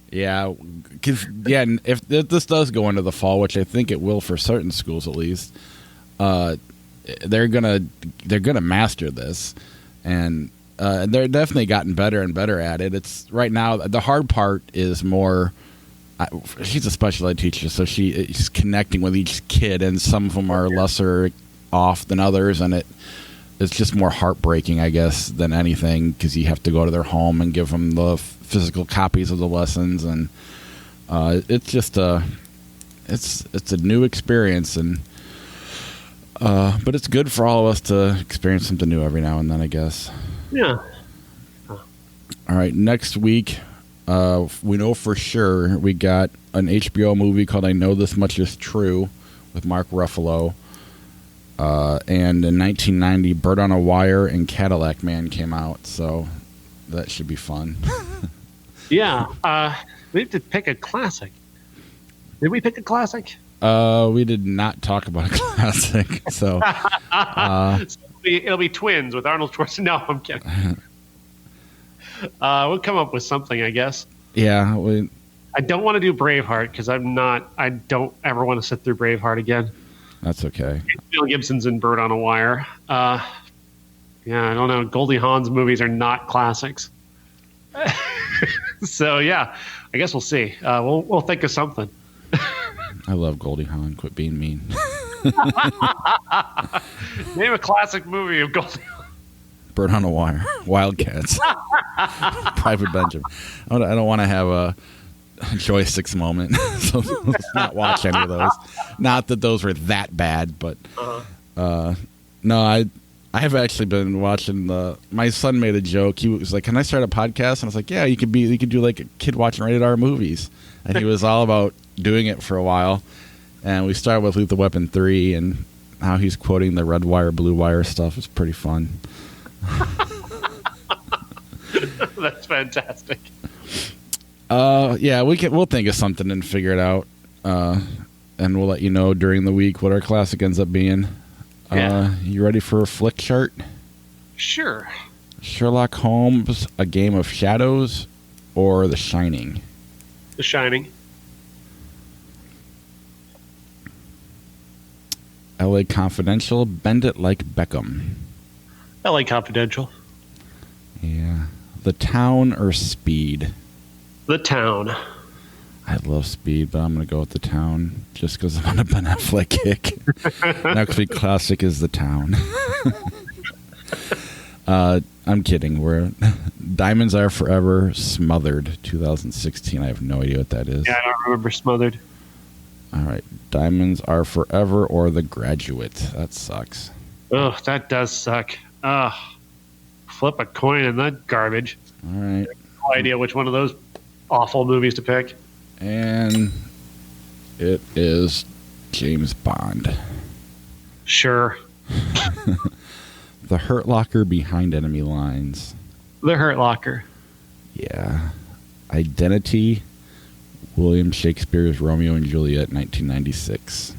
Yeah, because if this does go into the fall, which I think it will for certain schools at least, they're gonna master this, and they're definitely gotten better and better at it. It's right now the hard part is more. She's a special ed teacher, so she's connecting with each kid, and some of them are lesser off than others, and it's just more heartbreaking, I guess, than anything, because you have to go to their home and give them the physical copies of the lessons, and it's just it's a new experience, and but it's good for all of us to experience something new every now and then, I guess. Yeah. All right, next week, we know for sure we got an HBO movie called I Know This Much Is True with Mark Ruffalo. And in 1990, Bird on a Wire and Cadillac Man came out, so that should be fun. Yeah, we have to pick a classic. Did we pick a classic? We did not talk about a classic, so... it'll be Twins with Arnold Schwarzenegger. No, I'm kidding. We'll come up with something, I guess. Yeah. I don't want to do Braveheart because I don't ever want to sit through Braveheart again. That's okay. Mel Gibson's in Bird on a Wire. Yeah, I don't know. Goldie Hawn's movies are not classics. So, yeah, I guess we'll see. We'll think of something. I love Goldie Hawn. Quit being mean. Name a classic movie of Goldie Hawn. Bird on a Wire. Wildcats. Private Benjamin. I don't want to have a joysticks moment. So let's not watch any of those. Not that those were that bad, but no, I have actually been watching my son made a joke. He was like, "Can I start a podcast?" And I was like, "Yeah, you could do like a kid watching rated R movies." And he was all about doing it for a while. And we started with Lethal Weapon 3, and how he's quoting the red wire, blue wire stuff is pretty fun. That's fantastic. Yeah, we'll think of something and figure it out, and we'll let you know during the week what our classic ends up being. Yeah. You ready for a flick chart? Sure. Sherlock Holmes: A Game of Shadows, or The Shining? The Shining. L.A. Confidential: Bend It Like Beckham. L.A. Confidential. Yeah. The Town or Speed? The Town. I love Speed, but I'm going to go with The Town just because I'm on a Ben Affleck kick. Next week classic is The Town. I'm kidding. Diamonds Are Forever, Smothered, 2016. I have no idea what that is. Yeah, I don't remember Smothered. All right. Diamonds Are Forever or The Graduate. That sucks. Oh, that does suck. Flip a coin in that garbage. All right. No idea which one of those awful movies to pick. And it is James Bond. Sure. The Hurt Locker Behind Enemy Lines. The Hurt Locker. Yeah. Identity, William Shakespeare's Romeo and Juliet, 1996.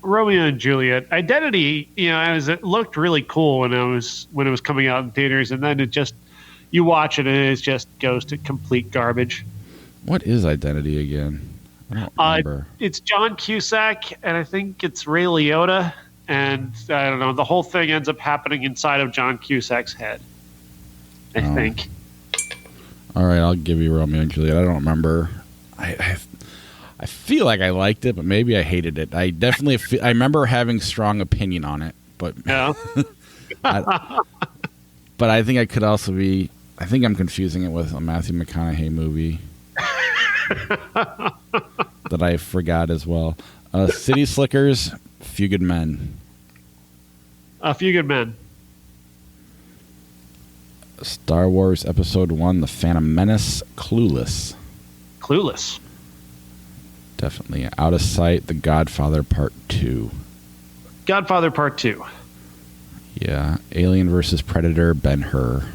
Romeo and Juliet. Identity, it looked really cool when it was coming out in theaters, and then you watch it and it just goes to complete garbage. What is Identity again? I don't remember. It's John Cusack, and I think it's Ray Liotta, and I don't know. The whole thing ends up happening inside of John Cusack's head, I think. All right, I'll give you Romeo and Juliet. I don't remember. I feel like I liked it, but maybe I hated it. I definitely I remember having strong opinion on it, but yeah. But I think I could also be. I think I'm confusing it with a Matthew McConaughey movie that I forgot as well. City Slickers, Few Good Men. A Few Good Men. Star Wars Episode 1, The Phantom Menace, Clueless. Clueless. Definitely. Out of Sight, The Godfather Part 2. Godfather Part 2. Yeah. Alien vs. Predator, Ben-Hur.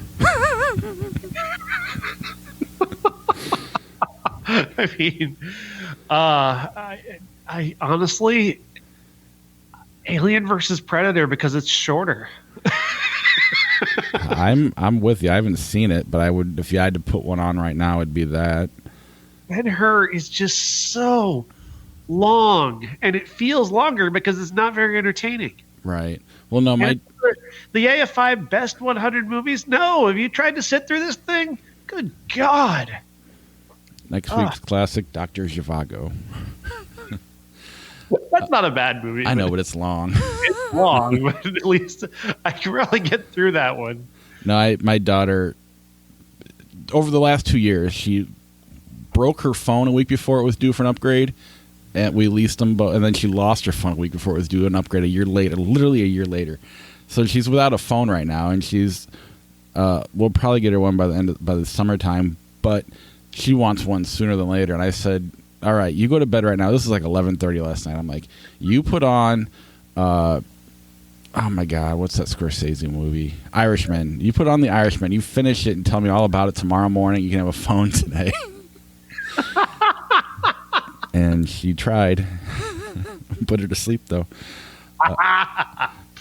I mean, I honestly, Alien versus Predator because it's shorter. I'm with you. I haven't seen it, but I would if you had to put one on right now, it'd be that. Ben-Hur is just so long, and it feels longer because it's not very entertaining. Right. Well, no, the AFI Best 100 Movies. No, have you tried to sit through this thing? Good God. Next week's classic, Dr. Zhivago. That's not a bad movie. I know, but it's long. It's long, but at least I can really get through that one. No, my daughter, over the last 2 years, she broke her phone a week before it was due for an upgrade, and we leased them, and then she lost her phone a week before it was due an upgrade a year later, literally a year later. So she's without a phone right now, and she's We'll probably get her one by the summertime, but she wants one sooner than later. And I said, all right, you go to bed right now. This is like 11:30 last night. I'm like, you put on, oh my God, what's that Scorsese movie? Irishman. You put on The Irishman. You finish it and tell me all about it tomorrow morning. You can have a phone today. And she tried. Put her to sleep, though.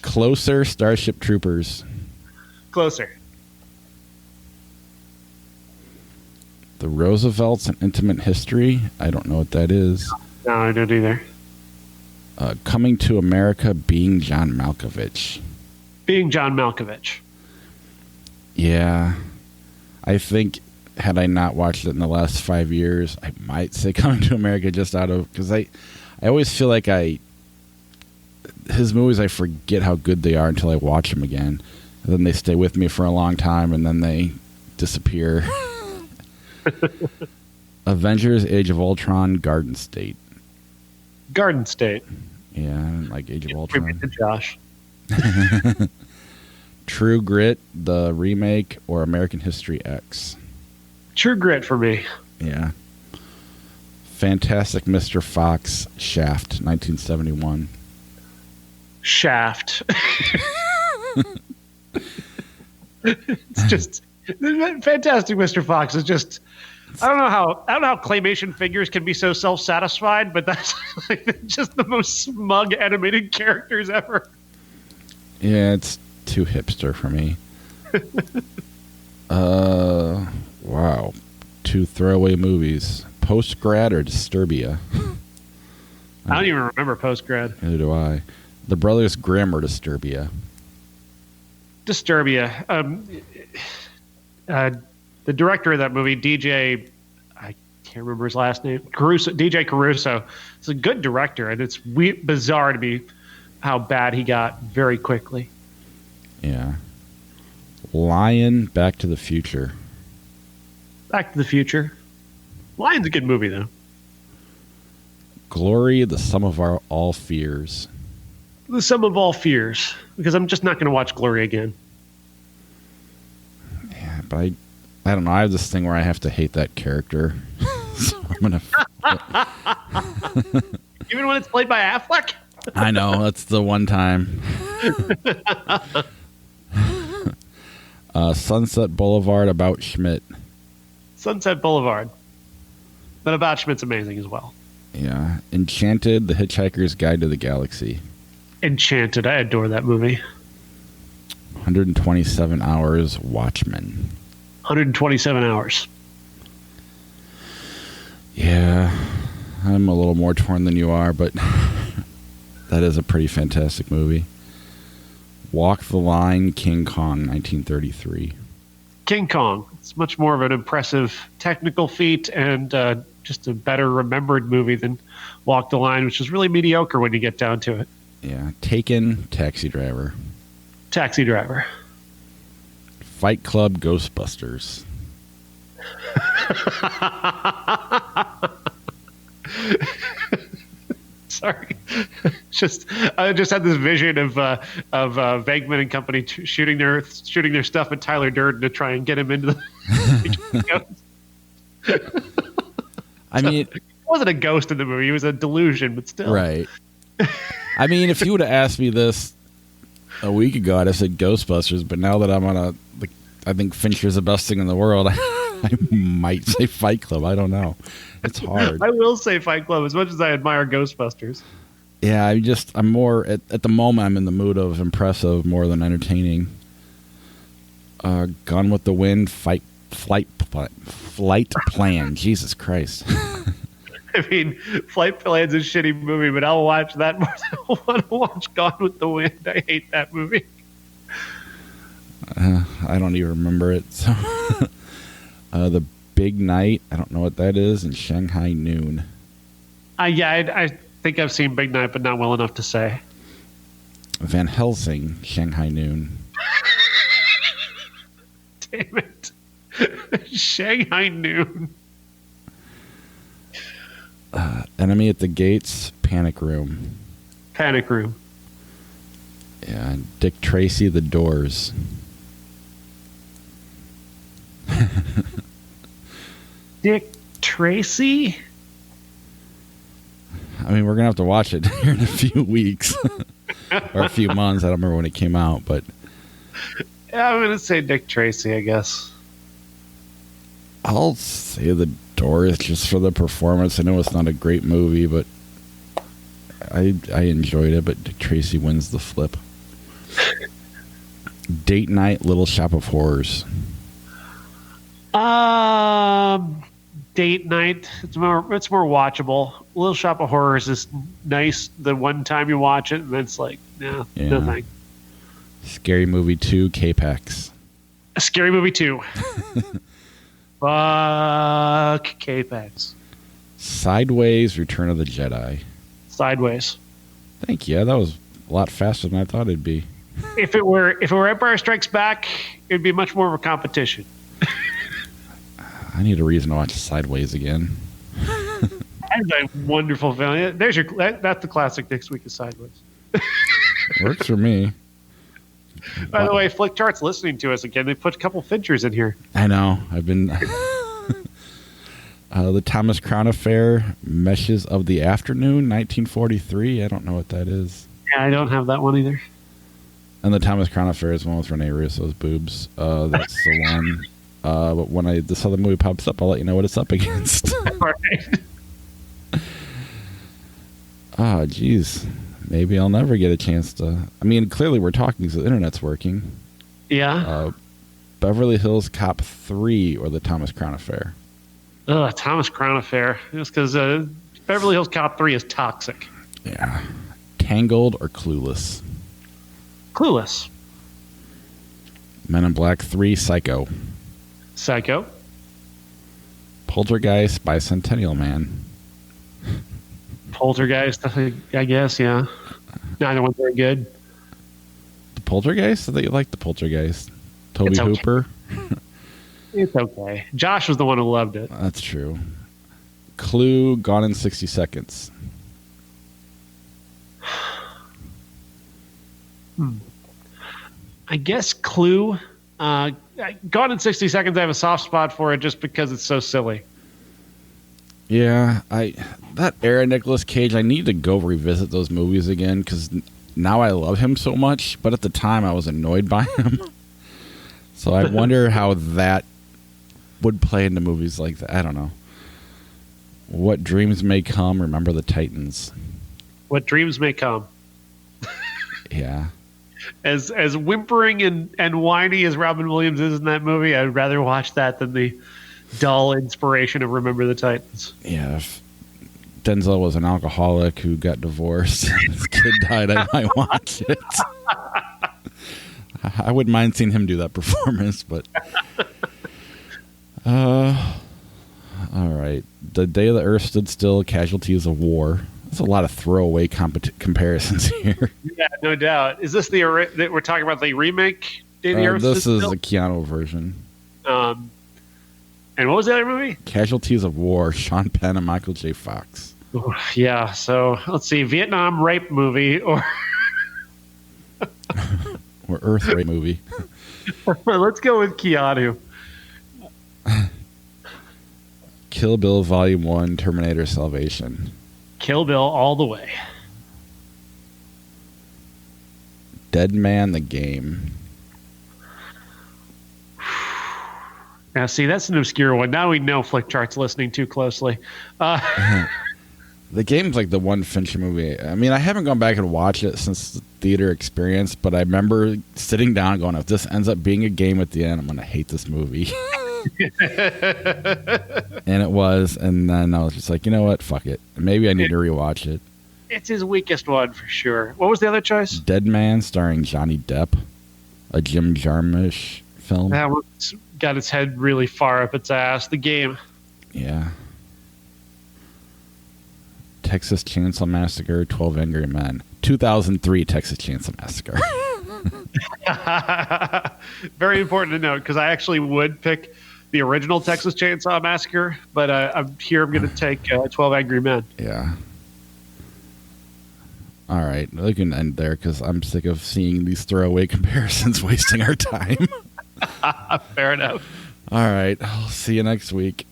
Closer, Starship Troopers. Closer. The Roosevelts, An Intimate History. I don't know what that is. No, I don't either. Coming to America, Being John Malkovich. Being John Malkovich. Yeah. I think had I not watched it in the last 5 years, I might say Coming to America just out of... Because I always feel like his movies, I forget how good they are until I watch them again. And then they stay with me for a long time, and then they disappear. Avengers, Age of Ultron, Garden State. Garden State. Yeah, I didn't like Age of Ultron. To Josh. True Grit, the remake, or American History X. True Grit for me. Yeah. Fantastic Mr. Fox, Shaft, 1971. Shaft. It's just Fantastic Mr. Fox is just... I don't know how claymation figures can be so self-satisfied, but that's like just the most smug animated characters ever. Yeah, it's too hipster for me. Wow. 2 throwaway movies. Post-Grad or Disturbia? I don't even remember Post-Grad. Neither do I. The Brothers Grimm or Disturbia? Disturbia. The director of that movie, DJ, I can't remember his last name, DJ Caruso. It's a good director, and it's bizarre to me how bad he got very quickly. Yeah. Lion, Back to the Future. Back to the Future. Lion's a good movie, though. Glory, The Sum of All Fears. The Sum of All Fears, because I'm just not going to watch Glory again. Yeah, but I don't know. I have this thing where I have to hate that character. So I'm going to... Even when it's played by Affleck? I know. That's the one time. Sunset Boulevard, About Schmidt. Sunset Boulevard. But About Schmidt's amazing as well. Yeah. Enchanted, The Hitchhiker's Guide to the Galaxy. Enchanted. I adore that movie. 127 Hours, Watchmen. 127 hours. Yeah. I'm a little more torn than you are, but that is a pretty fantastic movie. Walk the Line, King Kong, 1933. King Kong. It's much more of an impressive technical feat and just a better remembered movie than Walk the Line, which is really mediocre when you get down to it. Yeah. Taken, Taxi Driver. Taxi Driver. Fight Club, Ghostbusters. Sorry, I just had this vision of Venkman and Company shooting their stuff at Tyler Durden to try and get him into the. I mean, he wasn't a ghost in the movie; he was a delusion, but still. Right. I mean, if you would have asked me this a week ago, I'd have said Ghostbusters. But now that I'm on I think Fincher's the best thing in the world. I might say Fight Club. I don't know. It's hard. I will say Fight Club as much as I admire Ghostbusters. Yeah, I'm more at the moment. I'm in the mood of impressive more than entertaining. Gone with the Wind, Flight Plan. Jesus Christ. I mean, Flight Plan's a shitty movie, but I'll watch that more than I want to watch Gone with the Wind. I hate that movie. I don't even remember it. So, The Big Night. I don't know what that is. And Shanghai Noon. I think I've seen Big Night, but not well enough to say. Van Helsing, Shanghai Noon. Damn it. Shanghai Noon. Enemy at the Gates, Panic Room. Panic Room. Yeah, Dick Tracy, The Doors. Dick Tracy? I mean, we're going to have to watch it here in a few weeks. Or a few months. I don't remember when it came out, but... Yeah, I'm going to say Dick Tracy, I guess. I'll say The Doors just for the performance. I know it's not a great movie, but I enjoyed it, but Dick Tracy wins the flip. Date Night, Little Shop of Horrors. Date Night. It's more watchable. Little Shop of Horrors is nice the one time you watch it, and then it's like, no thanks. Scary Movie 2, K-Pax. Scary Movie 2. Fuck K-Pax. Sideways, Return of the Jedi. Sideways. Thank you. That was a lot faster than I thought it'd be. If it were Empire Strikes Back, it'd be much more of a competition. I need a reason to watch Sideways again. That's a wonderful film. There's that's the classic next week is Sideways. Works for me. By the way, Flick Chart's listening to us again. They put a couple Finchers in here. I know. I've been... the Thomas Crown Affair, Meshes of the Afternoon, 1943. I don't know what that is. Yeah, I don't have that one either. And the Thomas Crown Affair is one with Rene Russo's boobs. That's the one. But when this other movie pops up, I'll let you know what it's up against. All right. Oh, geez. Maybe I'll never get a chance to... I mean, clearly we're talking because the internet's working. Yeah. Beverly Hills Cop 3 or the Thomas Crown Affair. Thomas Crown Affair. Just because Beverly Hills Cop 3 is toxic. Yeah. Tangled or Clueless? Clueless. Men in Black 3, Psycho. Psycho. Poltergeist, Bicentennial Man. Poltergeist, I guess, yeah. Neither one's very good. The Poltergeist? I thought you liked the Poltergeist. Toby Hooper? It's okay. Josh was the one who loved it. That's true. Clue, Gone in 60 Seconds. I guess Clue. Gone in 60 Seconds, I have a soft spot for it just because it's so silly. Yeah, that era Nicolas Cage, I need to go revisit those movies again because now I love him so much, but at the time I was annoyed by him. So I wonder how that would play into movies like that. I don't know. What Dreams May Come, Remember the Titans. What Dreams May Come. Yeah. As whimpering and whiny as Robin Williams is in that movie, I'd rather watch that than the dull inspiration of Remember the Titans. Yeah, if Denzel was an alcoholic who got divorced and his kid died, I might watch it. I wouldn't mind seeing him do that performance, but... all right. The Day the Earth Stood Still, Casualties of War. There's a lot of throwaway comparisons here. Yeah, no doubt. Is this that we're talking about the remake? Day the Earth this Stood is Still? the Keanu version. And what was the other movie? Casualties of War, Sean Penn and Michael J. Fox. Yeah, so let's see. Vietnam rape movie or... or Earth rape movie. Let's go with Keanu. Kill Bill Volume 1, Terminator Salvation. Kill Bill all the way. Dead Man the Game. Now, see, that's an obscure one. Now we know Flick Chart's listening too closely. The Game's like the one Fincher movie. I mean, I haven't gone back and watched it since the theater experience, but I remember sitting down and going, if this ends up being a game at the end, I'm going to hate this movie. And it was, and then I was just like, you know what? Fuck it. Maybe I need to rewatch it. It's his weakest one for sure. What was the other choice? Dead Man, starring Johnny Depp, a Jim Jarmusch film. That one's got its head really far up its ass. The Game. Yeah. Texas Chainsaw Massacre, 12 Angry Men. 2003 Texas Chainsaw Massacre. Very important to note because I actually would pick the original Texas Chainsaw Massacre, but I'm going to take 12 Angry Men. Yeah. All right. We can end there because I'm sick of seeing these throwaway comparisons wasting our time. Fair enough. All right. I'll see you next week.